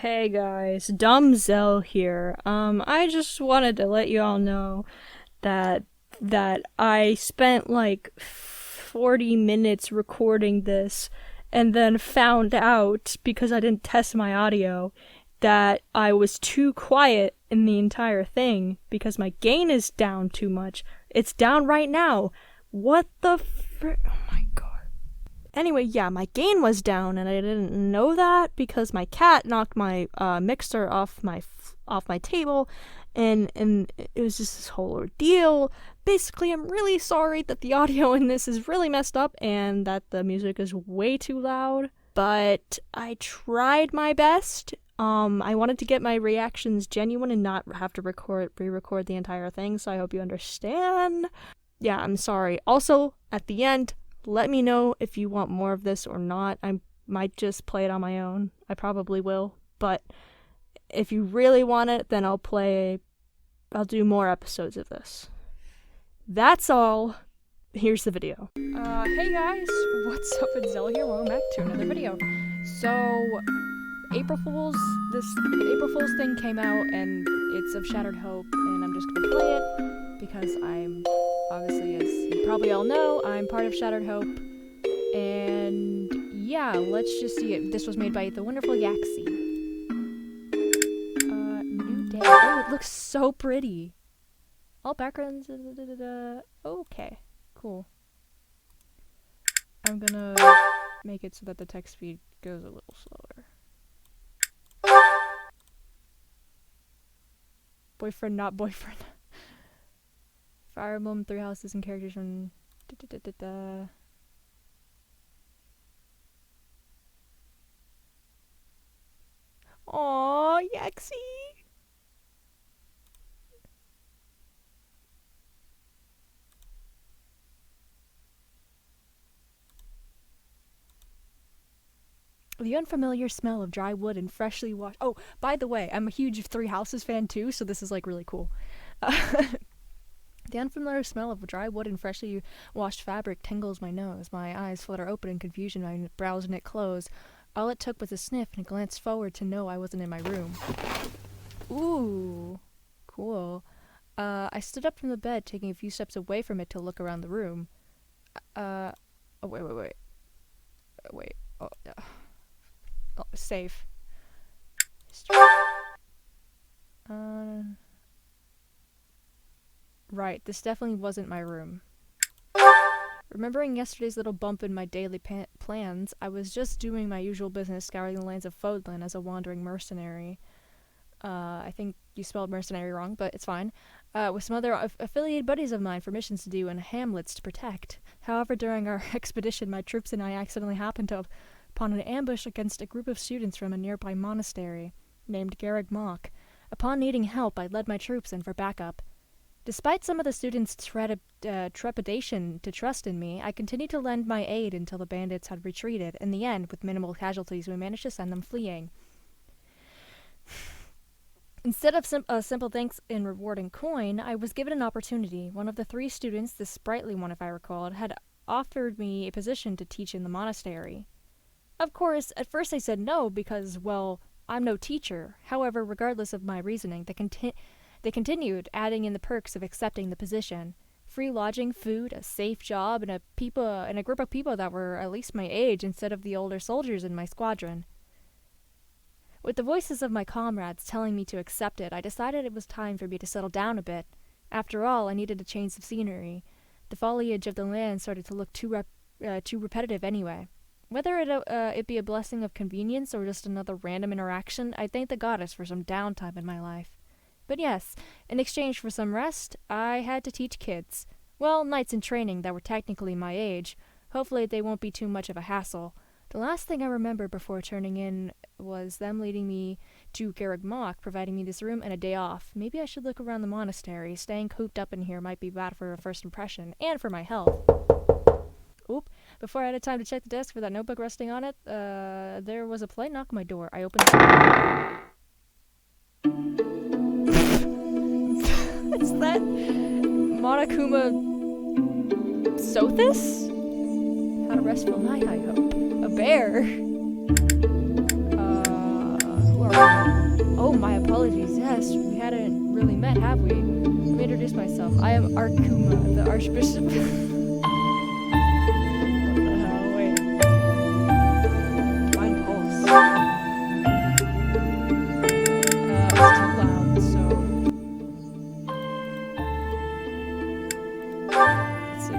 Hey guys, Dumb Zell here. I just wanted to let you all know that I spent like 40 minutes recording this and then found out because I didn't test my audio that I was too quiet in the entire thing because my gain is down too much. It's down right now. What the frick? Oh my god. Anyway, yeah, my gain was down, and I didn't know that because my cat knocked my mixer off my table, and it was just this whole ordeal. Basically, I'm really sorry that the audio in this is really messed up and that the music is way too loud. But I tried my best. I wanted to get my reactions genuine and not have to re-record the entire thing, so I hope you understand. Yeah, I'm sorry. Also, at the end, let me know if you want more of this or not. I might just play it on my own. I probably will. But if you really want it, then I'll do more episodes of this. That's all. Here's the video. Hey guys, what's up? It's Zell here. Welcome back to another video. So, this April Fool's thing came out, and it's of Shattered Hope, and I'm just gonna play it because I'm obviously, as you probably all know, I'm part of Shattered Hope, and yeah, let's just see it. This was made by the wonderful Yaxi. New day. Oh, it looks so pretty. All backgrounds. Okay, cool. I'm gonna make it so that the text speed goes a little slower. Boyfriend, not boyfriend. Fire Emblem, 3 houses and characters from Aww, Yaxi! The unfamiliar smell of dry wood and freshly washed— oh, by the way, I'm a huge 3 houses fan too, so this is like really cool. The unfamiliar smell of dry wood and freshly washed fabric tingles my nose. My eyes flutter open in confusion, my brows knit close. All it took was a sniff and a glance forward to know I wasn't in my room. Ooh, cool. I stood up from the bed, taking a few steps away from it to look around the room. Oh, wait. Oh, safe. Right, this definitely wasn't my room. Remembering yesterday's little bump in my daily plans, I was just doing my usual business, scouring the lands of Fodlan as a wandering mercenary. I think you spelled mercenary wrong, but it's fine. With some other affiliated buddies of mine for missions to do and hamlets to protect. However, during our expedition, my troops and I accidentally happened upon an ambush against a group of students from a nearby monastery named Garreg Mach. Upon needing help, I led my troops in for backup. Despite some of the students' trepidation to trust in me, I continued to lend my aid until the bandits had retreated. In the end, with minimal casualties, we managed to send them fleeing. Instead of a simple thanks and reward in coin, I was given an opportunity. One of the 3 students, the sprightly one if I recall, had offered me a position to teach in the monastery. Of course, at first I said no because, well, I'm no teacher. However, regardless of my reasoning, they continued, adding in the perks of accepting the position. Free lodging, food, a safe job, and a group of people that were at least my age instead of the older soldiers in my squadron. With the voices of my comrades telling me to accept it, I decided it was time for me to settle down a bit. After all, I needed a change of scenery. The foliage of the land started to look too repetitive anyway. Whether it be a blessing of convenience or just another random interaction, I thank the goddess for some downtime in my life. But yes, in exchange for some rest, I had to teach kids. Well, knights in training that were technically my age. Hopefully they won't be too much of a hassle. The last thing I remember before turning in was them leading me to Garreg Mach, providing me this room and a day off. Maybe I should look around the monastery. Staying cooped up in here might be bad for a first impression, and for my health. Oop. Before I had time to check the desk for that notebook resting on it, there was a polite knock on my door. I opened it. Is that Monokuma Sothis? Had a restful night, I hope. A bear? Who are we? Oh, my apologies. Yes, we hadn't really met, have we? Let me introduce myself. I am Arkuma, the Archbishop. What the hell? Wait. Divine Pulse. It's too loud, so... Let's see.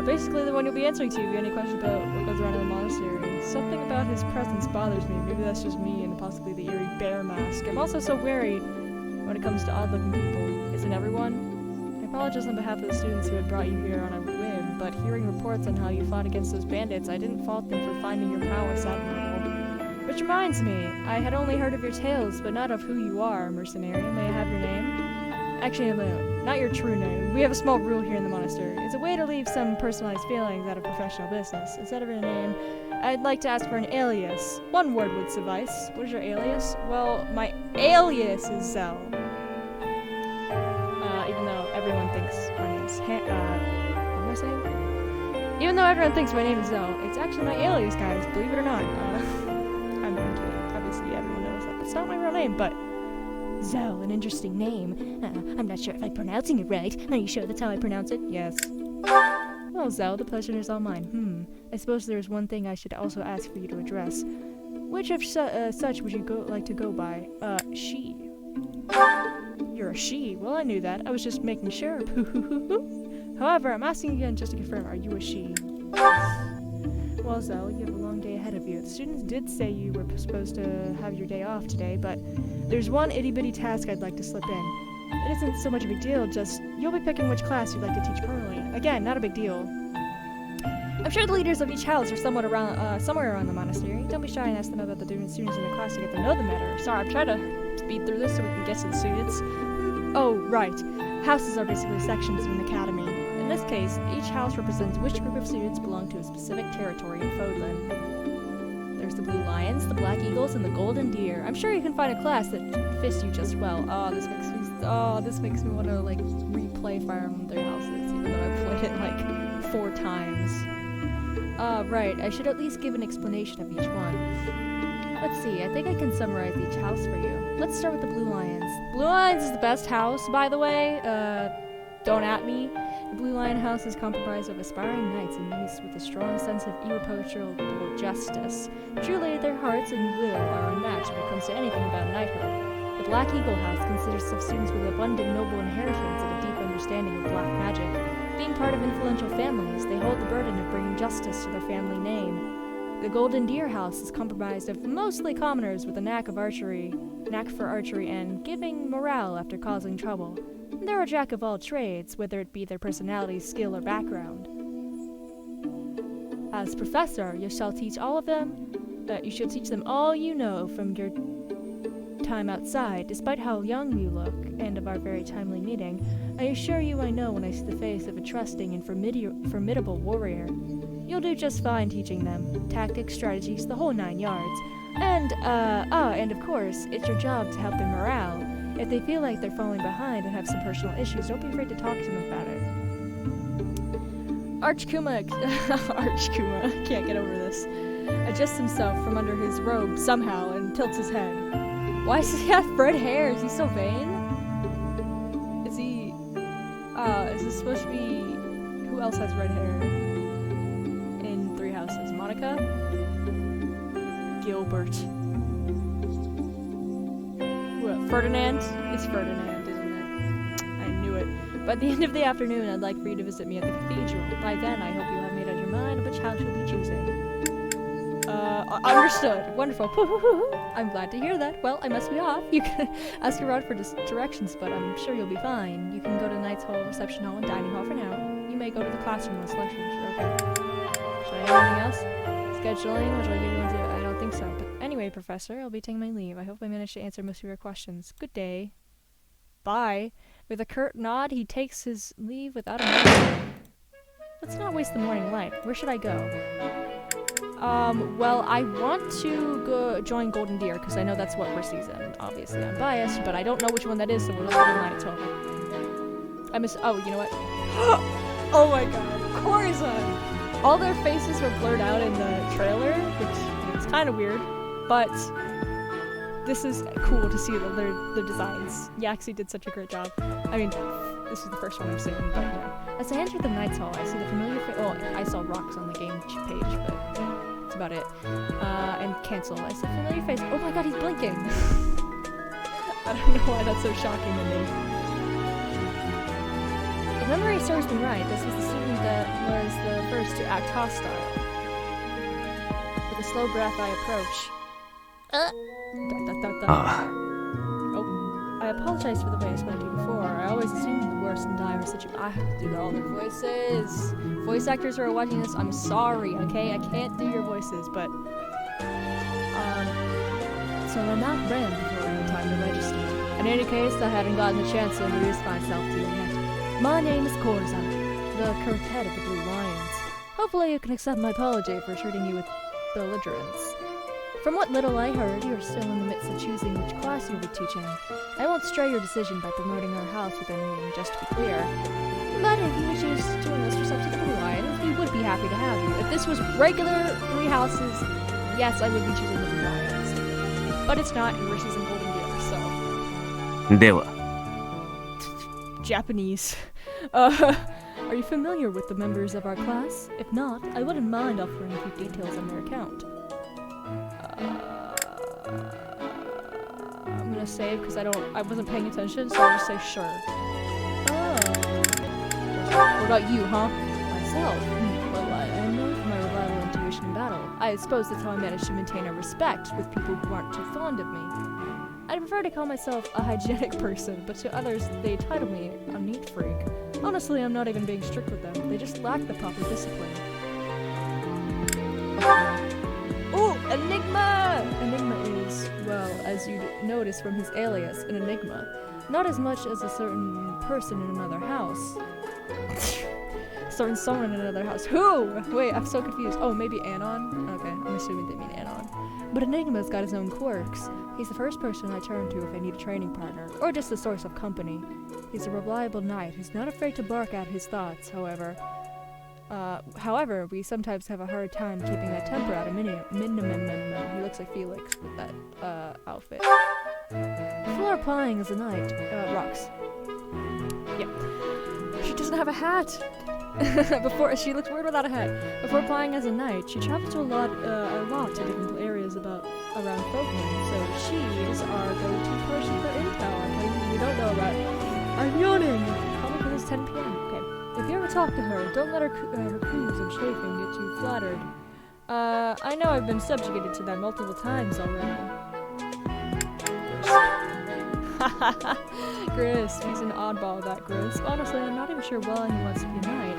Basically the one you'll be answering to if you have any questions about what goes around in the monastery. Something about his presence bothers me. Maybe that's just me and possibly the eerie bear mask. I'm also so wary when it comes to odd-looking people. Isn't everyone? I apologize on behalf of the students who had brought you here on a whim, but hearing reports on how you fought against those bandits, I didn't fault them for finding your prowess admirable. Which reminds me, I had only heard of your tales, but not of who you are, mercenary. May I have your name? Actually, no, not your true name. We have a small rule here in the monastery. It's a way to leave some personalized feelings out of professional business. Instead of a name, I'd like to ask for an alias. One word would suffice. What is your alias? Well, my alias is Zell. Even though everyone thinks my name's what am I saying? Even though everyone thinks my name is Zell, it's actually my alias, guys. Believe it or not. I'm kidding. Obviously, everyone knows that that's not my real name, but Zell, an interesting name. I'm not sure if I'm pronouncing it right. Are you sure that's how I pronounce it? Yes. Well, Zell, the pleasure is all mine. I suppose there's one thing I should also ask for you to address. Which of such would you like to go by? She. You're a she. Well, I knew that. I was just making sure. However, I'm asking again just to confirm, are you a she? Well, Zell, you have a long day ahead of you. The students did say you were supposed to have your day off today, but there's one itty-bitty task I'd like to slip in. It isn't so much a big deal, just you'll be picking which class you'd like to teach permanently. Again, not a big deal. I'm sure the leaders of each house are somewhere around the monastery. Don't be shy and ask them about the different students in the class to get to know them better. Sorry, I'm trying to speed through this so we can get to the students. Oh, right. Houses are basically sections of an academy. In this case, each house represents which group of students belong to a specific territory in Fodlan. There's the Blue Lions, the Black Eagles, and the Golden Deer. I'm sure you can find a class that fits you just well. This makes me want to, like, replay Fire Emblem Three Houses, even though I've played it, like, 4 times. Right, I should at least give an explanation of each one. Let's see, I think I can summarize each house for you. Let's start with the Blue Lions. Blue Lions is the best house, by the way. Don't at me. The Blue Lion House is comprised of aspiring knights and youths with a strong sense of irreproachable justice. Truly, their hearts and will are unmatched when it comes to anything about knighthood. The Black Eagle House consists of students with abundant noble inheritance and a deep understanding of black magic. Being part of influential families, they hold the burden of bringing justice to their family name. The Golden Deer House is comprised of mostly commoners with a knack for archery and giving morale after causing trouble. They're a jack of all trades, whether it be their personality, skill, or background. As professor, you shall teach all of them. You shall teach them all you know from your time outside, despite how young you look, and of our very timely meeting. I assure you I know when I see the face of a trusting and formidable warrior. You'll do just fine teaching them. Tactics, strategies, the whole 9 yards. And of course, it's your job to help their morale. If they feel like they're falling behind and have some personal issues, don't be afraid to talk to them about it. Archkuma can't get over this. Adjusts himself from under his robe somehow and tilts his head. Why does he have red hair? Is he so vain? Is this supposed to be... Who else has red hair in 3 Houses? Monica? Gilbert. Ferdinand? It's Ferdinand, isn't it? I knew it. By the end of the afternoon, I'd like for you to visit me at the cathedral. By then, I hope you'll have made up your mind which house you'll be choosing. Understood. Wonderful. I'm glad to hear that. Well, I must be off. You can ask around for directions, but I'm sure you'll be fine. You can go to Knight's Hall, Reception Hall, and Dining Hall for now. You may go to the classroom when selection. Okay. Should I have anything else? Scheduling? What do I give you into? I don't think so, but anyway, Professor, I'll be taking my leave. I hope I managed to answer most of your questions. Good day. Bye. With a curt nod, he takes his leave without a moment. Let's not waste the morning light. Where should I go? Well, I want to go join Golden Deer, because I know that's what Rissi's in. Obviously, I'm biased, but I don't know which one that is, so we'll just go to night total. Oh, you know what? Oh my god. Corzon! All their faces were blurred out in the trailer, which is kind of weird, but this is cool to see their designs. Yaxie did such a great job. I mean, this is the first one I've seen, but yeah. As I enter the Knights Hall, I see the familiar I saw rocks on the game page, but that's about it. And cancel. I see a familiar face. Oh my god, he's blinking! I don't know why that's so shocking to me. If memory serves me right, this was the student that was the first to act hostile. With a slow breath, I approach. I apologize for the way I spoke to you before. I always assumed the worst in dire situations. I have to do all their voices. Voice actors who are watching this, I'm sorry, okay? I can't do your voices, but... So my mouth ran before I had time to register. In any case, I hadn't gotten the chance to introduce myself to you yet. My name is Korza, the current head of the Blue Lions. Hopefully you can accept my apology for treating you with belligerence. From what little I heard, you are still in the midst of choosing which class you'll be teaching. I won't stray your decision by promoting our house with anything, just to be clear. But if you would choose to enlist yourself to the Blue Lions, we would be happy to have you. If this was regular 3 houses, yes, I would be choosing the Blue Lions. But it's not, and Rissi's in Golden Gear, so... では Japanese. Are you familiar with the members of our class? If not, I wouldn't mind offering a few details on their account. I'm gonna save because I wasn't paying attention, so I'll just say sure. Oh. What about you, huh? Myself? Well, I am known for my reliable intuition in battle. I suppose that's how I managed to maintain a respect with people who aren't too fond of me. I prefer to call myself a hygienic person, but to others, they title me a neat freak. Honestly, I'm not even being strict with them. They just lack the proper discipline. Ooh, Enigma! Enigma is, well, as you'd notice from his alias, an enigma. Not as much as a certain person in another house. Certain someone in another house. Who? Wait, I'm so confused. Oh, maybe Anon? Okay, I'm assuming they mean Anon. But Enigma's got his own quirks. He's the first person I turn to if I need a training partner, or just a source of company. He's a reliable knight who's not afraid to bark out his thoughts, however. However, we sometimes have a hard time keeping that temper at a minimum. He looks like Felix with that, outfit. Before applying as a knight, rocks. Yep. She doesn't have a hat! She looks weird without a hat. Before applying as a knight, she travels to a lot to different areas around Folkland, so she is our go-to person for intel. Places we don't know about. I'm yawning! Probably because it's 10 p.m. Okay. If you ever talk to her, don't let her cruise and chafing get too flattered. I know I've been subjugated to that multiple times already. Grisp, he's an oddball, that Grisp. Honestly, I'm not even sure why he wants to be a knight.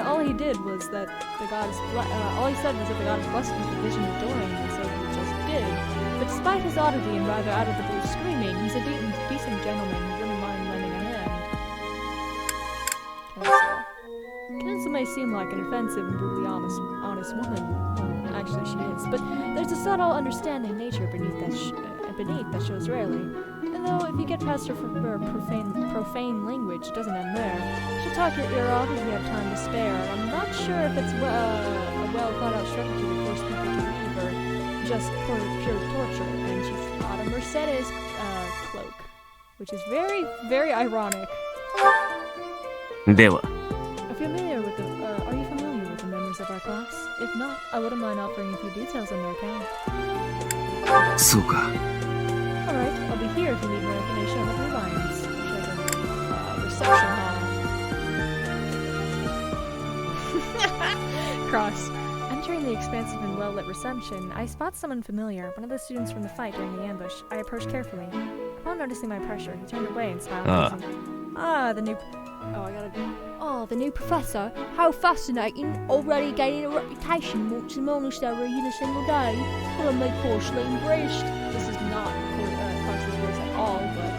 All he said was that the goddess blessed him with the vision of doing, and so he just did. But despite his oddity and rather out of the blue screaming, he's a decent gentleman who wouldn't mind lending a hand. Kenza may seem like an offensive and brutally honest woman. Well, actually she is. But there's a subtle understanding nature beneath that shows rarely. And though if you get past her profane language, it doesn't end there. She'll talk your ear off if you have time to spare. I'm not sure if it's a well-thought-out strategy to force people to leave or just for pure torture. And she's got a Mercedes cloak, which is very, very ironic. では Are you familiar with the members of our class? If not, I wouldn't mind offering a few details on their account. そうか Alright, I'll be here if you need more information on the Blue Lions. Reception hall. Cross. Entering the expansive and well-lit reception, I spot someone familiar, one of the students from the fight during the ambush. I approach carefully. Upon noticing my pressure, he turned away and smiled. The new... the new professor. How fascinating. Already gaining a reputation once a monastery in a single day. What a make porcelain breast. This is not Constance's voice at all, but...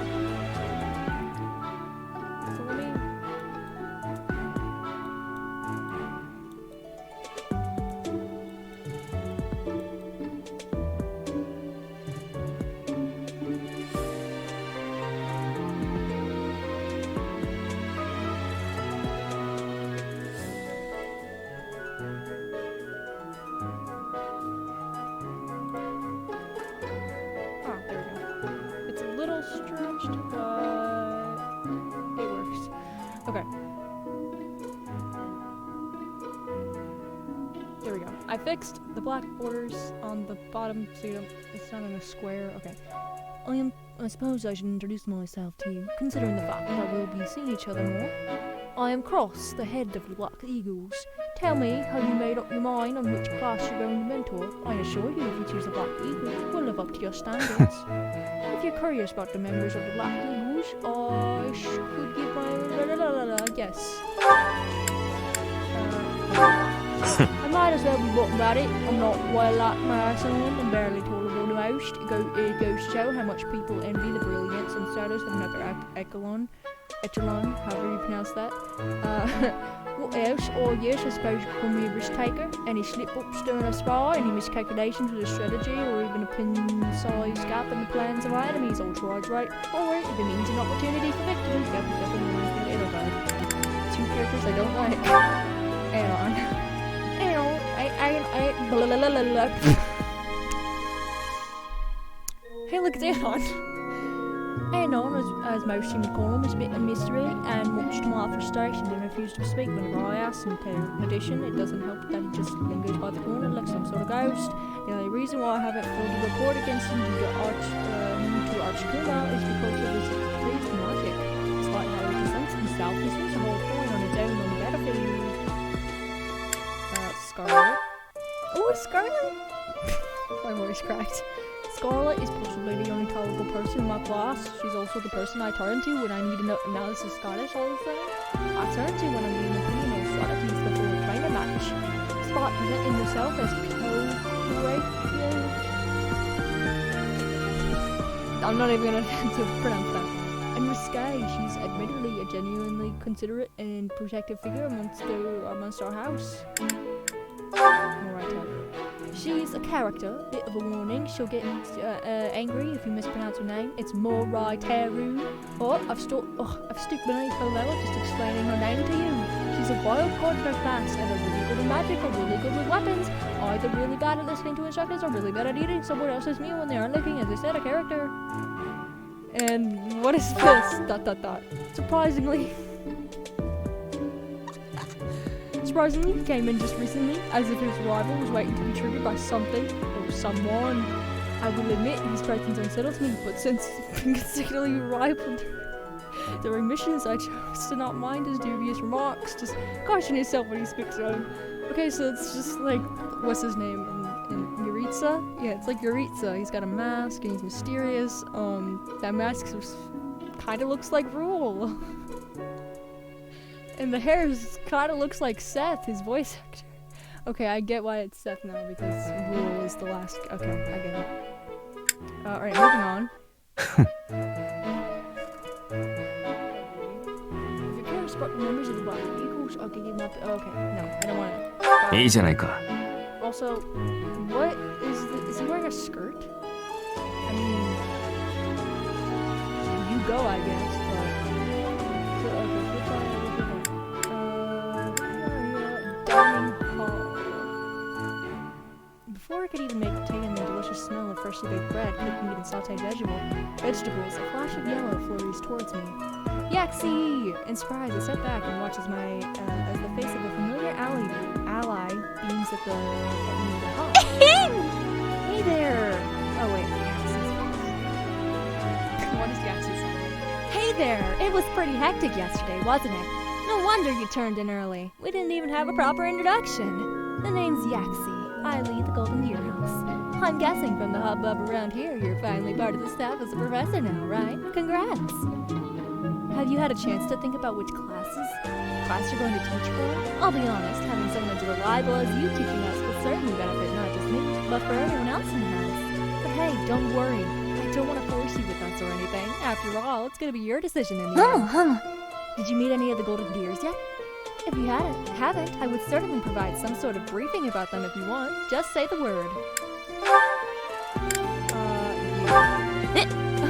So let me... little stretched, but it works. Okay. There we go. I fixed the black borders on the bottom so it's not in a square. Okay. I suppose I should introduce myself to you, considering the fact that we'll be seeing each other more. I am Cross, the head of the Black Eagles. Tell me how you made up your mind on which class you're going to mentor. I assure you, if you choose the Black Eagle, we'll live up to your standards. If you're curious about the members of the Black Eagles, I could give my yes. I might as well be buttoned about it. I'm not well like my son. I'm barely tolerable to most. It goes to show how much people envy the brilliance and status of another echelon, however you pronounce that. What else? Oh yes, I suppose you call me a risk taker. Any slip-ups during a spy, any miscalculations with a strategy, or even a pin-sized gap in the plans of our enemies, I'll try right for it if it means an opportunity for victory. Two characters I don't like. Hang on. Hey, look, it's Anon. Anon, as most seem to call him, is a bit of mystery, and much to my frustration, they refuse to speak whenever I ask him to. In addition, it doesn't help that he just lingers by the corner like some sort of ghost. The only reason why I haven't filed a report against him to Archkuma is because of his crazy magic. Despite how he presents himself, he seems to hold a point on his own on the battlefield. Scarlet. Oh, Scarlet! My voice cracked. Scarlet is possibly the only tolerable person in my class. She's also the person I turn to when I need to know. Now this is Scottish all of a sudden. I turn to when I'm needing an opinion or strategies before a training match. Spot presenting yourself as I'm not even gonna attempt to pronounce that. And Rissi, she's admittedly a genuinely considerate and protective figure amongst our house. She's a character, bit of a warning. She'll get angry if you mispronounce her name. It's Morai Teru. I've stooped beneath her level just explaining her name to you. She's a wild card for her class, either really good at magic or really good with weapons, either really bad at listening to instructors or really bad at eating someone else's meal when they aren't looking, as I said, a character. And what is this? ... Surprisingly, he came in just recently, as if his rival was waiting to be triggered by something, or someone. I will admit, his presence unsettles me, but since being consecutively rivaled during missions, I chose to not mind his dubious remarks. Just caution yourself when he speaks of him. Okay, so it's just like, what's his name? In Yuritsa? Yeah, it's like Yuritsa. He's got a mask, and he's mysterious. That mask kind of looks like Rule. And the hair kind of looks like Seth, his voice actor. Okay, I get why it's Seth now, because Rule is the last... Okay, I get it. Alright, moving on. If you're curious about the members of the Black Eagles, I'll give you my... Okay, no, I don't want to... いいじゃないか。 Also, what is he wearing a skirt? I mean... You go, I guess, but... Before I could even make tea and the delicious smell of freshly baked bread, cooked meat and sauteed vegetables, a flash of yellow flurries towards me. Yaxi! In surprise, I step back and watch as as the face of a familiar ally beams at me. Oh. Hey there! Oh wait, Yaxi's face. What is Yaxi saying? Hey there! It was pretty hectic yesterday, wasn't it? No wonder you turned in early. We didn't even have a proper introduction. The name's Yaxi. I lead the Golden Deer House. I'm guessing from the hubbub around here you're finally part of the staff as a professor now, right? Congrats! Have you had a chance to think about which class you're going to teach for? I'll be honest, having someone as reliable as you teaching us will certainly benefit not just me, but for everyone else in the house. But hey, don't worry. I don't want to force you with us or anything. After all, it's going to be your decision in the end. Did you meet any of the Golden Deers yet? If you haven't, I would certainly provide some sort of briefing about them if you want. Just say the word.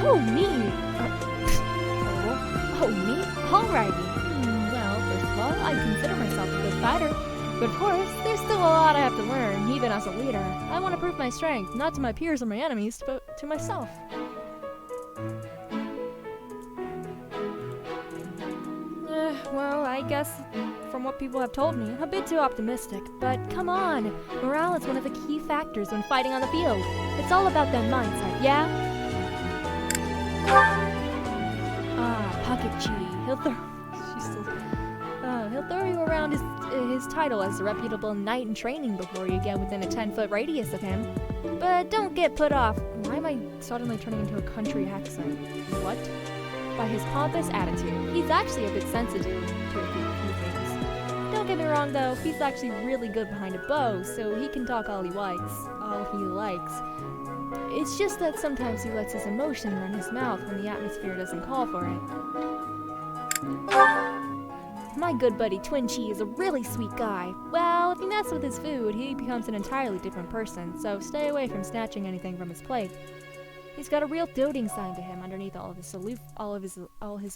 Oh, me! Oh, me? Alrighty. Well, first of all, I consider myself a good fighter. But of course, there's still a lot I have to learn, even as a leader. I want to prove my strength, not to my peers or my enemies, but to myself. I guess, from what people have told me, a bit too optimistic. But come on, morale is one of the key factors when fighting on the field. It's all about that mindset, yeah? Pocket Chi. He'll throw you around his title as a reputable knight in training before you get within a 10-foot radius of him. But don't get put off. Why am I suddenly turning into a country accent? What? By his pompous attitude. He's actually a bit sensitive to a few things. Don't get me wrong though, he's actually really good behind a bow, so he can talk all he likes. It's just that sometimes he lets his emotion run his mouth when the atmosphere doesn't call for it. My good buddy Twin Chi is a really sweet guy. Well, if you mess with his food, he becomes an entirely different person, so stay away from snatching anything from his plate. He's got a real doting side to him underneath all his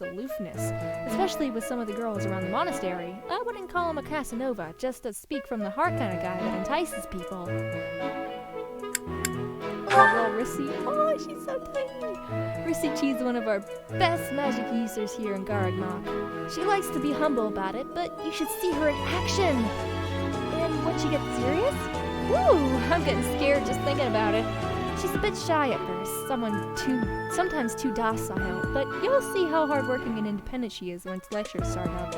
aloofness, especially with some of the girls around the monastery. I wouldn't call him a Casanova, just a speak from the heart kind of guy that entices people. Well, Rissi, oh, she's so tiny. Rissi Chi's one of our best magic users here in Garagmok. She likes to be humble about it, but you should see her in action. And when she gets serious, woo, I'm getting scared just thinking about it. She's a bit shy at first, sometimes too docile, but you'll see how hardworking and independent she is once lectures start up.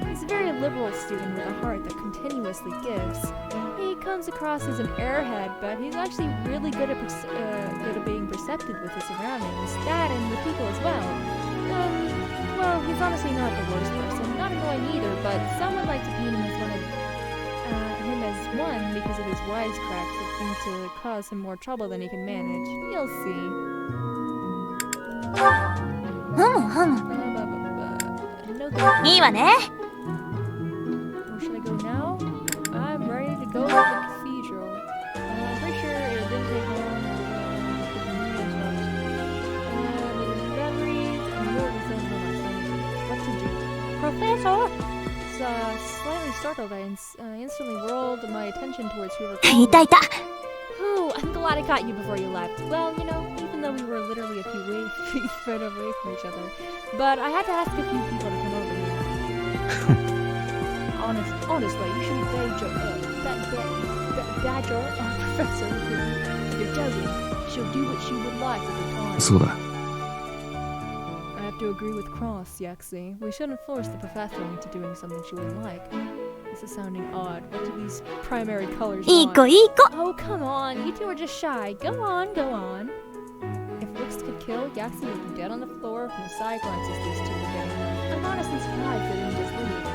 He's a very liberal student with a heart that continuously gives. He comes across as an airhead, but he's actually really good at being perceptive with his surroundings, that and with people as well. Well, he's honestly not the worst person, not annoying either, but some would like to paint him as one because of his wisecracks that seem to cause him more trouble than he can manage. You'll see. No thank you. Where should I go now? I'm ready to go to the cathedral. I'm pretty sure it didn't take long. What to do? Professor! Slightly startled, I instantly whirled my attention towards whoever called me. Ooh, I'm glad I caught you before you left. Well, you know, even though we were literally a few feet away from each other. But I had to ask a few people to come over here. Honestly, you shouldn't badger our professor if you're doubting. She'll do what she would like at the time. そうだ。I have to agree with Cross, Yaxi. We shouldn't force the professor into doing something she wouldn't like. This is sounding odd. What do these primary colors want? Oh, come on. You two are just shy. Go on. If looks could kill, Yaxi would be dead on the floor from the side glances these two were getting. I'm honestly surprised they didn't just leave.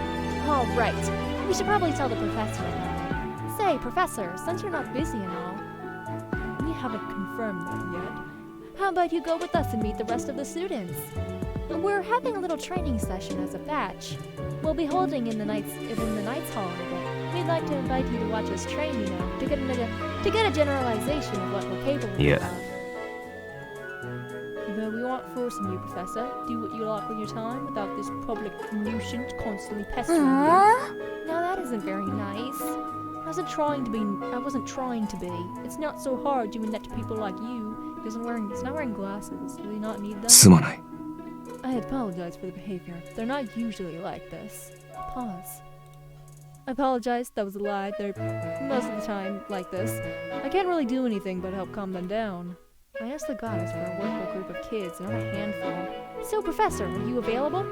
All right. We should probably tell the professor about it. Say, Professor, since you're not busy and all, we haven't confirmed that yet. How about you go with us and meet the rest of the students? We're having a little training session as a batch. We'll be holding in the Knights Hall in a bit. We'd like to invite you to watch us train, you know, to get a generalization of what we're capable of. But we won't force you, Professor. Do what you like with your time without this public nuisance constantly pestering you. Now that isn't very nice. I wasn't trying to be. It's not so hard doing that to people like you. He's not wearing glasses. Do they not need them? すまない。 I apologize for the behavior. They're not usually like this. Pause. I apologize, that was a lie. They're most of the time like this. I can't really do anything but help calm them down. I asked the goddess for a workable group of kids, not a handful. So, Professor, are you available?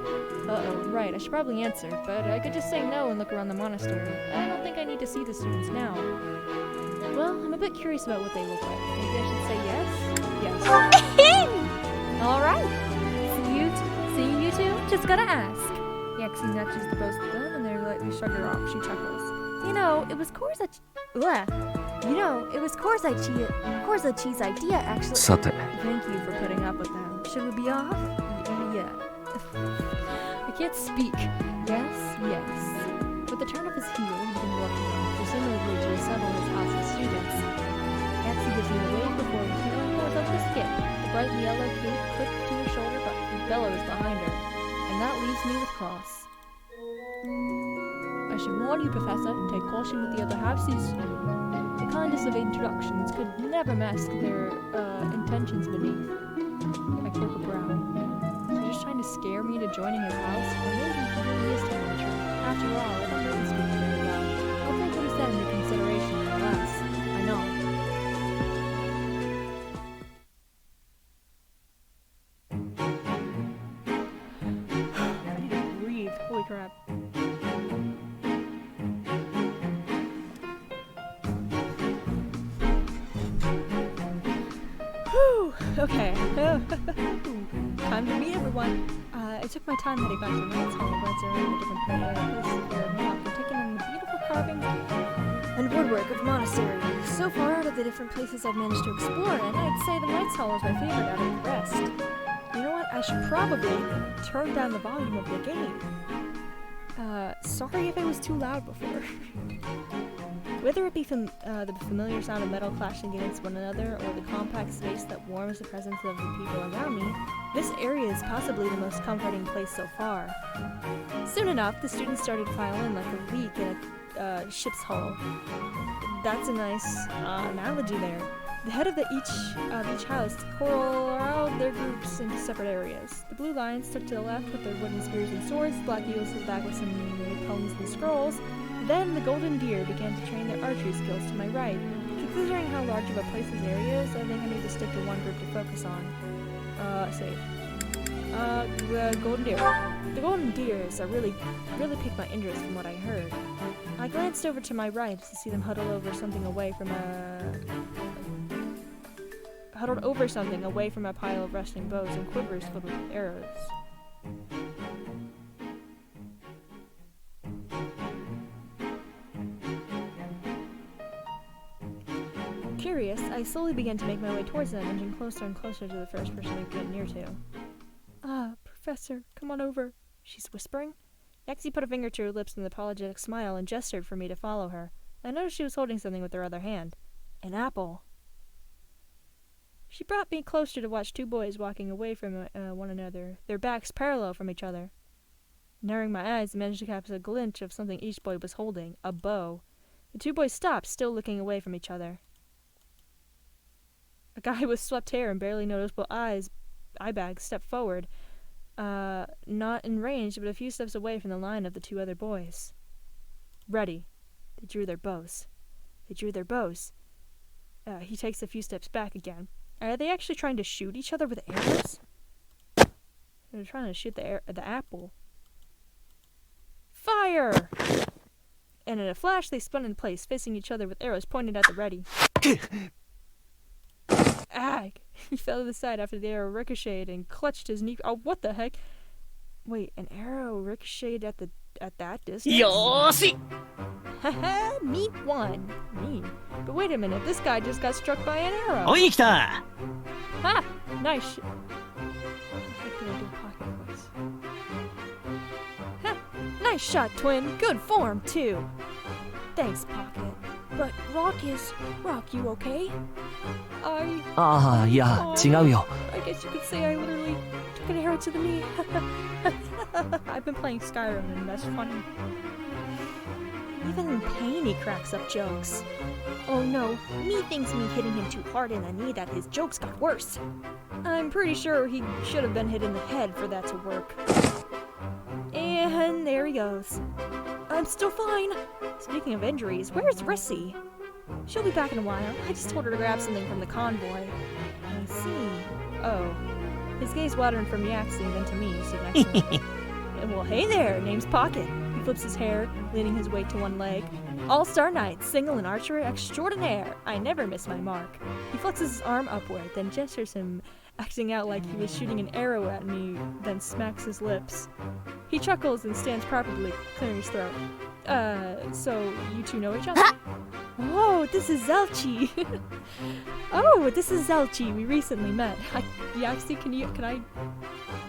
Uh-oh, right, I should probably answer, but I could just say no and look around the monastery. I don't think I need to see the students now. Well, I'm a bit curious about what they look like. Maybe I should say yes? Yes. Alright. See you two? Just gotta ask. Yaxi nudges the both of them and they lightly shrug her off. She chuckles. You know, it was Korza Chi's idea, actually. さて。 Thank you for putting up with them. Should we be off? Yeah. I can't speak. Yes. With the turn of his heel, he can walk around, presumably to assemble his house of students. Yaxi gives me a wave before he pulls up the skip. The bright yellow cape clipped to her shoulder, but bellows behind her. And that leaves me with Cross. I should warn you, Professor, take caution with the other houses. The kindest of introductions could never mask their intentions beneath. I quirk a brow. So just trying to to scare me into joining his house? Or maybe he really is telling the truth. After all, I don't really speak very well. I'll take what he said into consideration nonetheless. I know. I need to breathe. Holy crap. Whew. Okay. Time to meet everyone. I took my time heading back to Ryan's home, glancing around the different places here and now, and taking in the beautiful carving and woodwork of the monastery. So far out of the different places I've managed to explore, and I'd say the Knights Hall is my favorite out of the rest. You know what? I should probably turn down the volume of the game. Sorry if it was too loud before. Whether it be the familiar sound of metal clashing against one another, or the compact space that warms the presence of the people around me, this area is possibly the most comforting place so far. Soon enough, the students started to file in like a leak in a ship's hull. That's a nice analogy there. The head of each house corralled their groups into separate areas. The blue lions stuck to the left with their wooden spears and swords, the black eagles to the back with some poems and scrolls. Then the golden deer began to train their archery skills to my right. Considering how large of a place this area is, I think I need to stick to one group to focus on. The golden deer. The golden deers are really piqued my interest from what I heard. I glanced over to my right to see them huddled over something away from a pile of rusting bows and quivers filled with arrows. Curious, I slowly began to make my way towards them, inching closer and closer to the first person I could get near to. Ah, Professor, come on over, she's whispering. Yaxie put a finger to her lips with an apologetic smile and gestured for me to follow her. I noticed she was holding something with her other hand. An apple. She brought me closer to watch two boys walking away from one another, their backs parallel from each other. Narrowing my eyes, I managed to catch a glimpse of something each boy was holding, a bow. The two boys stopped, still looking away from each other. A guy with swept hair and barely noticeable eye bags stepped forward, not in range, but a few steps away from the line of the two other boys. Ready. They drew their bows. He takes a few steps back again. Are they actually trying to shoot each other with arrows? They're trying to shoot the apple. Fire! And in a flash, they spun in place, facing each other with arrows pointed at the ready. Ag! He fell to the side after the arrow ricocheted and clutched his knee. Oh, what the heck? Wait, an arrow ricocheted at that distance? Yoshi! Haha, me won. Me. But wait a minute, this guy just got struck by an arrow. Oh, kita! Ha! Nice. I'm gonna do a pocket voice. Ha! Nice shot, twin. Good form, too. Thanks, Pocket. But Rock, you okay? Yeah, 違うよ. I guess you could say I literally took an arrow to the knee. I've been playing Skyrim and that's funny. Even in pain he cracks up jokes. Oh no, me thinks me hitting him too hard in the knee that his jokes got worse. I'm pretty sure he should have been hit in the head for that to work. And there he goes. I'm still fine. Speaking of injuries, where's Rissi? She'll be back in a while. I just told her to grab something from the convoy. I see. Oh. His gaze watered from Yaxie then to me, stood next to him. Well, hey there, name's Pocket. He flips his hair, leaning his weight to one leg. All-star knight, single and archer extraordinaire. I never miss my mark. He flexes his arm upward, then gestures him, acting out like he was shooting an arrow at me, then smacks his lips. He chuckles and stands properly, clearing his throat. So you two know each other? Oh, this is Zelchi. We recently met. Yaxie, can I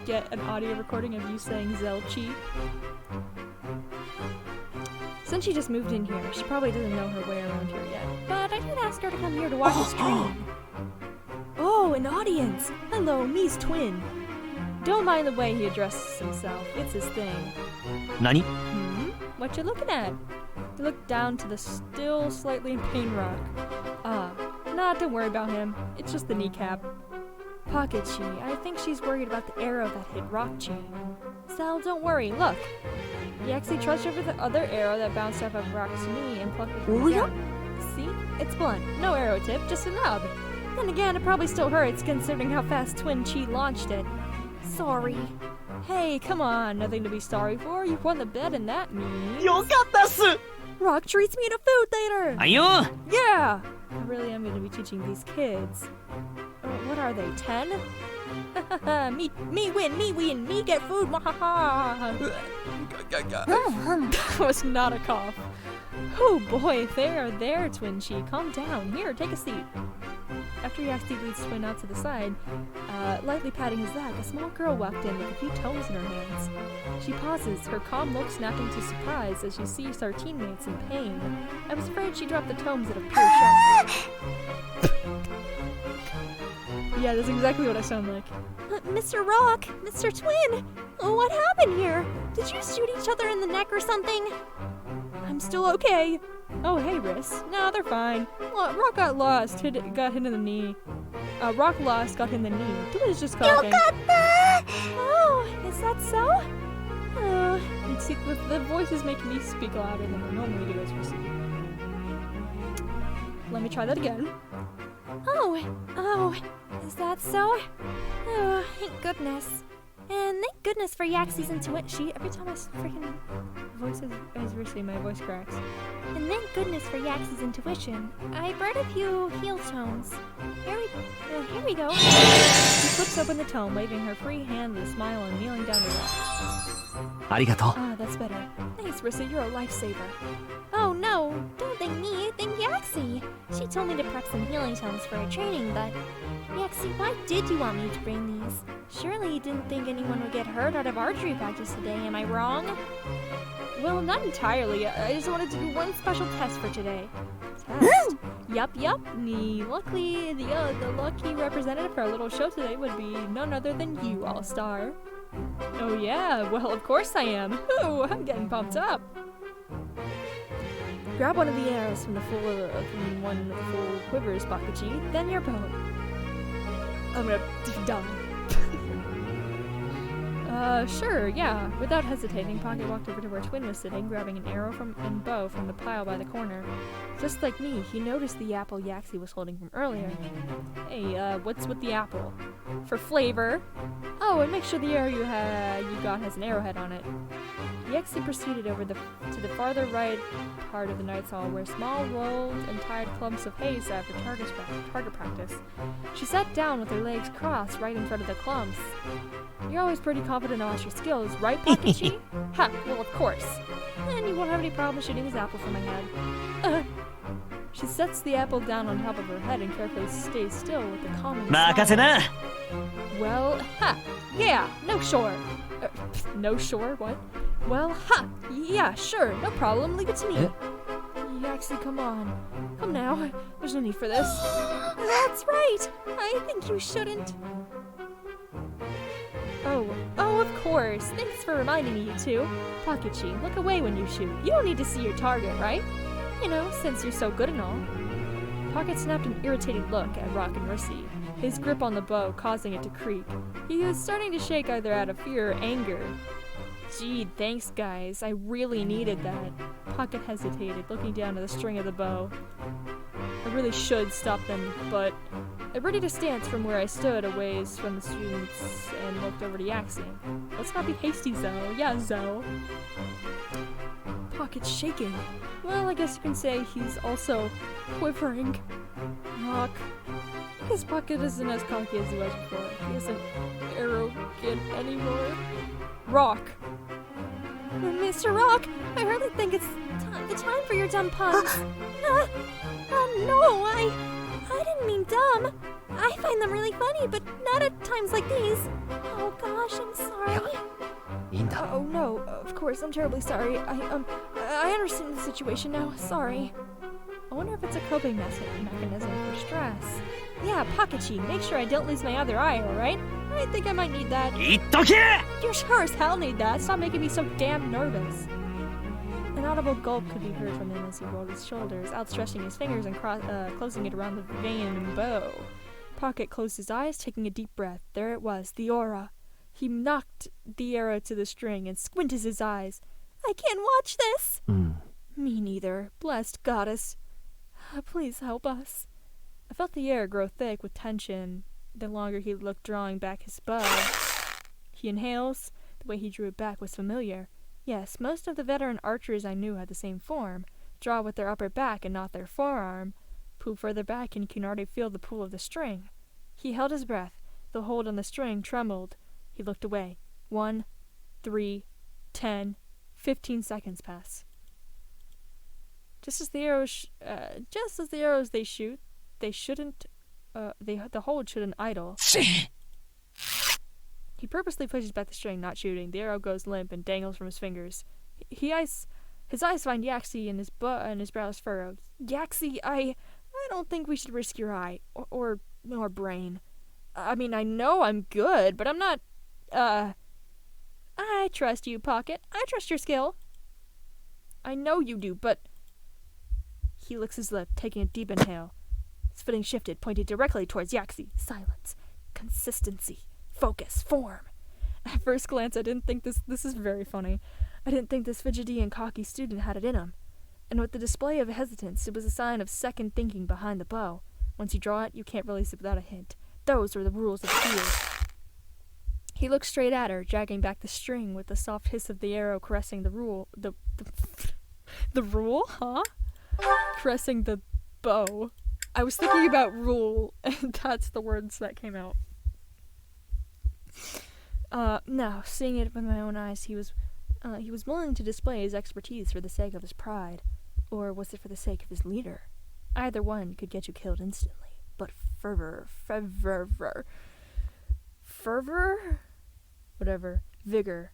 get an audio recording of you saying Zelchi? Since she just moved in here, she probably doesn't know her way around here yet. But I did ask her to come here to watch the stream. Oh, an audience! Hello, me's twin. Don't mind the way he addresses himself. It's his thing. Nani? What you looking at? He looked down to the still slightly in pain Rock. Nah, don't worry about him. It's just the kneecap. Pocket-chi, I think she's worried about the arrow that hit Rock-chi. Sal, don't worry, look. He actually trudged over the other arrow that bounced off of Rock's knee and plucked it from the ground. See? It's blunt. No arrow tip, just a nub. Then again, it probably still hurts considering how fast Twin Chi launched it. Sorry. Hey, come on, nothing to be sorry for. You won the bet and that means... よかったっす Rock treats me to food later! あいよ Yeah! I really am going to be teaching these kids. What are they, 10? me win, me get food, wahaha! That was not a cough. Oh boy, there, Twin Chi, calm down. Here, take a seat. After Yaxi leads Twin out to the side, lightly patting his back, a small girl walked in with a few tomes in her hands. She pauses, her calm look snapping to surprise as she sees her teammates in pain. I was afraid she dropped the tomes out of pure shock. Yeah, that's exactly what I sound like. Mr. Rock, Mr. Twin, what happened here? Did you shoot each other in the neck or something? I'm still okay. Oh, hey, Riss. No, they're fine. Rock got lost, got hit in the knee. Rock lost, got hit in the knee. Twin is just coughing. Oh, is that so? See, the voice is making me speak louder than I normally do as Rissi. Let me try that again. Oh, is that so? Oh, thank goodness. And thank goodness for Yaxi's intuition. Every time I freaking voice as Rissi, my voice cracks. And thank goodness for Yaxi's intuition. I brought a few heel tones. Here we go. She flips open the tome, waving her free hand with a smile and kneeling down to rest. ありがとう Ah, that's better. Thanks, Rissi, you're a lifesaver. Oh no, don't thank me, thank Yaxi. She told me to prep some healing tones for her training, but... Yaxi, why did you want me to bring these? Surely you didn't think anyone would get hurt out of archery practice today, am I wrong? Well, not entirely. I just wanted to do one special test for today. Test? Yup. Luckily, the lucky representative for our little show today would be none other than you, All-Star. Oh yeah, well of course I am. Ooh, I'm getting pumped up. Grab one of the arrows from one of the full quiver's Pocket-chi, then your bow. I'm gonna die. Sure, yeah. Without hesitating, Pocket walked over to where Twin was sitting, grabbing an arrow and bow from the pile by the corner. Just like me, he noticed the apple Yaxi was holding from earlier. Hey, what's with the apple? For flavor. Oh, and make sure the arrow you got has an arrowhead on it. Yaxi proceeded over to the farther right part of the Knight's Hall, where small rolled and tied clumps of hay sat for target practice. She sat down with her legs crossed right in front of the clumps. You're always pretty confident about your skills, right, Pocket-chi? Ha! Well, of course. And you won't have any problem shooting this apple from my head. She sets the apple down on top of her head and carefully stays still with the calming smile. 任せな Well, ha! Yeah, no sure. No sure? What? Well, ha! Yeah, sure, no problem, leave it to me. Yaxi, come on. Come now, there's no need for this. That's right! I think you shouldn't. Oh, of course. Thanks for reminding me, you two. Pocket-chi, look away when you shoot. You don't need to see your target, right? You know, since you're so good and all. Pocket snapped an irritated look at Rock and Rissi, his grip on the bow causing it to creak. He was starting to shake either out of fear or anger. Gee, thanks guys. I really needed that. Pocket hesitated, looking down at the string of the bow. I really should stop them, but I ready to stance from where I stood a ways from the students and looked over to Yaxi. Let's not be hasty, Zoe. Yeah, Zoe. Pocket's shaking. Well, I guess you can say he's also quivering. Rock. I guess Pocket isn't as cocky as he was before. He isn't arrogant anymore. Rock. Mr. Rock, I hardly think it's the time for your dumb puns. No, I didn't mean dumb. I find them really funny, but not at times like these. Oh gosh, I'm sorry. いいんだ Oh no, of course, I'm terribly sorry. I understand the situation now. Sorry. I wonder if it's a coping mechanism for stress. Yeah, Pocket-chi, make sure I don't lose my other eye, alright? I think I might need that. 言っとけ You sure as hell need that. Stop making me so damn nervous. An audible gulp could be heard from him as he rolled his shoulders, outstretching his fingers and closing it around the vein and bow. Pocket closed his eyes, taking a deep breath. There it was, the aura. He knocked the arrow to the string and squinted his eyes. I can't watch this. Me neither. Blessed goddess. Please help us. I felt the air grow thick with tension the longer he looked, drawing back his bow. He inhales. The way he drew it back was familiar. Yes, most of the veteran archers I knew had the same form. Draw with their upper back and not their forearm. Pull further back and you can already feel the pull of the string. He held his breath. The hold on the string trembled. He looked away. 1, 3, 10, 15 seconds pass. Just as the arrows they shoot, they shouldn't. The hold shouldn't idle. He purposely pushes back the string, not shooting. The arrow goes limp and dangles from his fingers. His eyes find Yaxi and his brows furrowed. Yaxi, I don't think we should risk your eye or brain. I mean, I know I'm good, but I'm not. I trust you, Pocket. I trust your skill. I know you do, but. He licks his lip, taking a deep inhale. His footing shifted, pointing directly towards Yaxi. Silence. Consistency. Focus. Form. At first glance, I didn't think this is very funny. I didn't think this fidgety and cocky student had it in him. And with the display of hesitance, it was a sign of second thinking behind the bow. Once you draw it, you can't release it without a hint. Those were the rules of the field. He looked straight at her, dragging back the string with the soft hiss of the arrow caressing the rule. The rule? Huh? Caressing the bow. I was thinking about rule, and that's the words that came out. Now, seeing it with my own eyes, he was willing to display his expertise for the sake of his pride. Or was it for the sake of his leader? Either one could get you killed instantly. But fervor? Whatever. Vigor.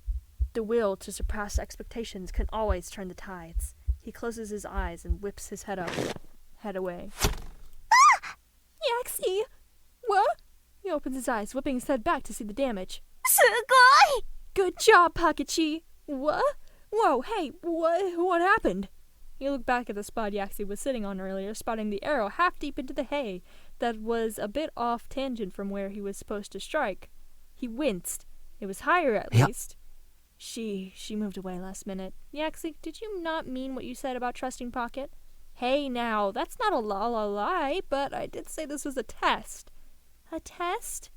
The will to surpass expectations can always turn the tides. He closes his eyes and whips his head away. Ah! Yaxi! What? He opens his eyes, whipping his head back to see the damage. Sugoi! Good job, Pocket-chi! What? Whoa, hey, what happened? He looked back at the spot Yaxi was sitting on earlier, spotting the arrow half deep into the hay that was a bit off tangent from where he was supposed to strike. He winced. It was higher, at least. She moved away last minute. Yaxi, did you not mean what you said about trusting Pocket? Hey, now, that's not a lie, but I did say this was a test. A test?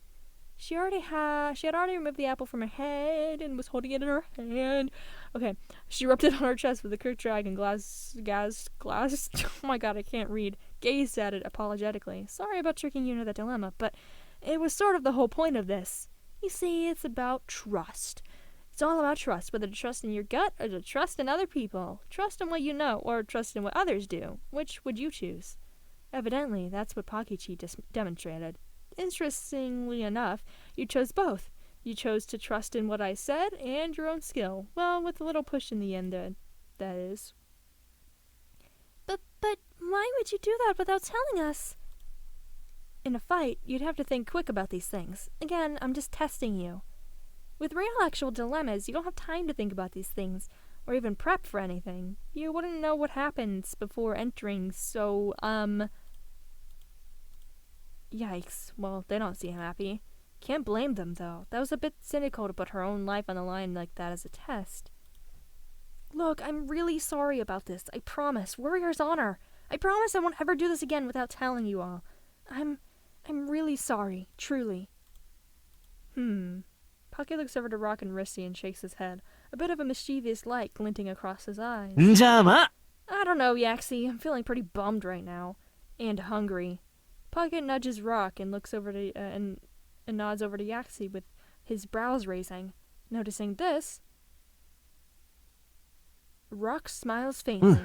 She had already removed the apple from her head and was holding it in her hand. Okay, she rubbed it on her chest with a quick drag and glass, oh my god, I can't read, gazed at it apologetically. Sorry about tricking you into that dilemma, but it was sort of the whole point of this. You see, it's about trust. It's all about trust, whether to trust in your gut or to trust in other people. Trust in what you know or trust in what others do. Which would you choose? Evidently, that's what Pocket-chi demonstrated. Interestingly enough, you chose both. You chose to trust in what I said and your own skill. Well, with a little push in the end, that is. But why would you do that without telling us? In a fight, you'd have to think quick about these things. Again, I'm just testing you. With real actual dilemmas, you don't have time to think about these things, or even prep for anything. You wouldn't know what happens before entering, so, Yikes. Well, they don't seem happy. Can't blame them, though. That was a bit cynical to put her own life on the line like that as a test. Look, I'm really sorry about this. I promise. Warrior's honor. I promise I won't ever do this again without telling you all. I'm really sorry. Truly. Pocket looks over to Rock and Rissi and shakes his head, a bit of a mischievous light glinting across his eyes. I don't know, Yaxi. I'm feeling pretty bummed right now. And hungry. Pocket nudges Rock and looks over to and nods over to Yaxi with his brows raising. Noticing this, Rock smiles faintly.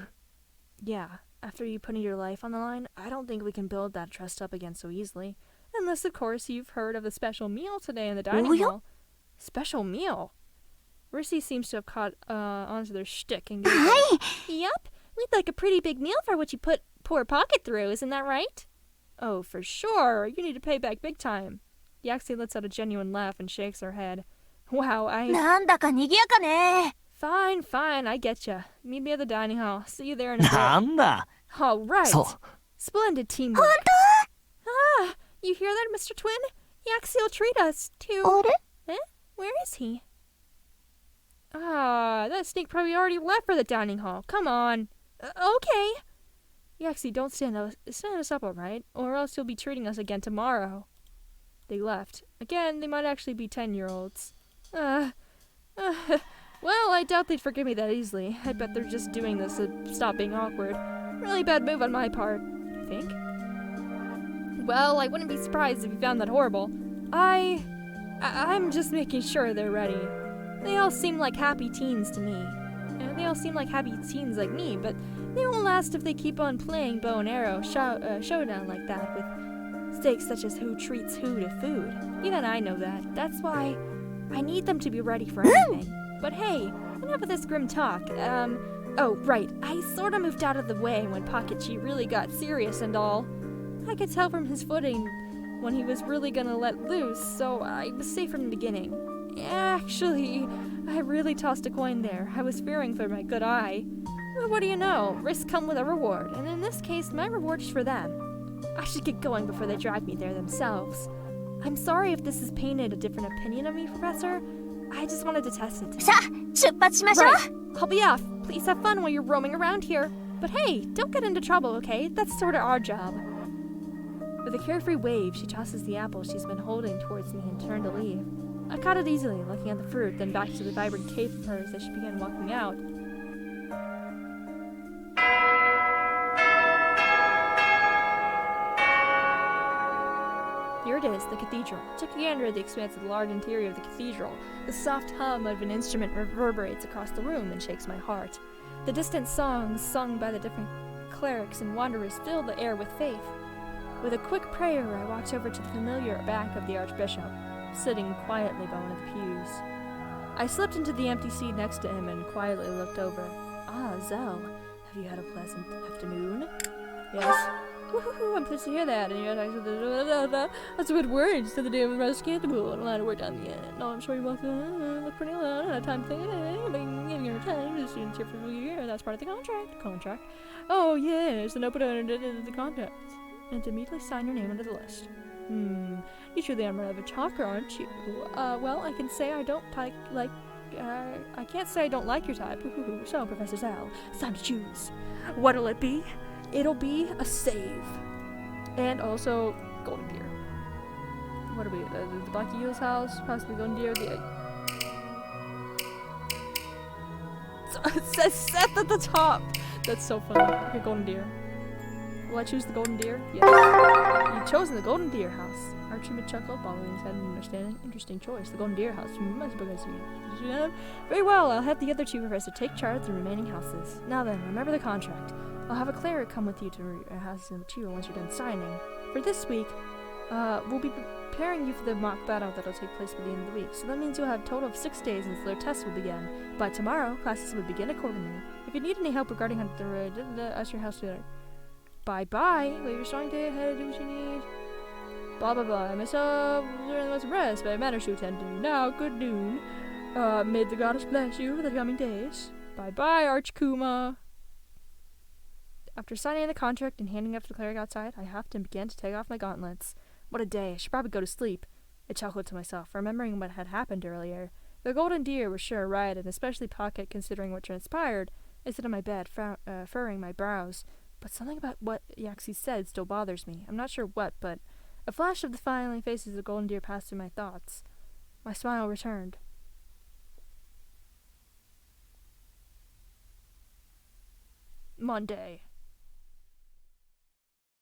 Yeah, after you putting your life on the line, I don't think we can build that trust up again so easily. Unless, of course, you've heard of the special meal today in the dining hall. Special meal? Rissi seems to have caught onto their shtick and Yup, we'd like a pretty big meal for what you put poor Pocket through, isn't that right? Oh, for sure. You need to pay back big time. Yaxi lets out a genuine laugh and shakes her head. Wow, Fine, I getcha. Meet me at the dining hall. See you there in a bit. All right. Splendid teamwork. You hear that, Mr. Twin? Yaxi'll treat us to... あれ Eh? Where is he? Ah, that snake probably already left for the dining hall. Come on. Okay. Yaxi, don't stand us up, all right? Or else you'll be treating us again tomorrow. They left. Again, they might actually be 10-year-olds. Well, I doubt they'd forgive me that easily. I bet they're just doing this to stop being awkward. Really bad move on my part, I think. Well, I wouldn't be surprised if you found that horrible. I'm just making sure they're ready. They all seem like happy teens to me. They all seem like happy teens like me, but they won't last if they keep on playing bow and arrow showdown like that with stakes such as who treats who to food. Even I know that. That's why I need them to be ready for anything. But hey, enough of this grim talk. Oh, right. I sorta moved out of the way when Pocket really got serious and all. I could tell from his footing when he was really gonna let loose, so I was safe from the beginning. Actually, I really tossed a coin there. I was fearing for my good eye. But what do you know? Risks come with a reward, and in this case, my reward is for them. I should get going before they drive me there themselves. I'm sorry if this has painted a different opinion of me, Professor. I just wanted to test it. さあ、出発しましょう。 Right. I'll be off. Please have fun while you're roaming around here. But hey, don't get into trouble, okay? That's sort of our job. With a carefree wave, she tosses the apple she's been holding towards me and turned to leave. I caught it easily, looking at the fruit, then back to the vibrant cape of hers as she began walking out. Here it is, the cathedral. Took a gander at the expanse of the large interior of the cathedral. The soft hum of an instrument reverberates across the room and shakes my heart. The distant songs sung by the different clerics and wanderers fill the air with faith. With a quick prayer, I walked over to the familiar back of the Archbishop, sitting quietly by one of the pews. I slipped into the empty seat next to him and quietly looked over. Ah, Zell, have you had a pleasant afternoon? Yes. Woohoo, I'm pleased to hear that. And that's a good word. Instead of the day was rather scandal and a lot of work on the end. No, I'm sure you both look pretty loud. I had time to think, giving your time to the students here for the year. That's part of the contract. Oh, yes, and open the contract. And to immediately sign your name under the list. You truly are rather a talker, aren't you? Well, I can say I don't I can't say I don't like your type. So, Professor Zell, it's time to choose. What'll it be? It'll be a save. And also, golden deer. What are we, the Black Eagle's house? Possibly golden deer. It says Seth at the top! That's so funny. Okay, golden deer. Will I choose the golden deer? Yes. You've chosen the golden deer house. Archie chuckled, bobbling his head and understanding. Interesting choice. The golden deer house. Very well, I'll have the other two professors take charge of the remaining houses. Now then, remember the contract. I'll have a cleric come with you to house number 2 once you're done signing. For this week, we'll be preparing you for the mock battle that'll take place by the end of the week. So that means you'll have a total of 6 days until their tests will begin. By tomorrow, classes will begin accordingly. If you need any help regarding how to ask your house together. Bye-bye. Wait, you're starting to head do what you need. Blah, blah, blah. I myself was rest, but matters to attend to. Now, good noon. May the goddess bless you for the coming days. Bye-bye, Archkuma. After signing the contract and handing up to the cleric outside, I huffed and began to take off my gauntlets. What a day. I should probably go to sleep. I chuckled to myself, remembering what had happened earlier. The golden deer was sure right, and especially Pocket considering what transpired. I sit on my bed, furrowing my brows. But something about what Yaxi said still bothers me. I'm not sure what, but a flash of the smiling faces of the golden deer passed through my thoughts. My smile returned. Monday.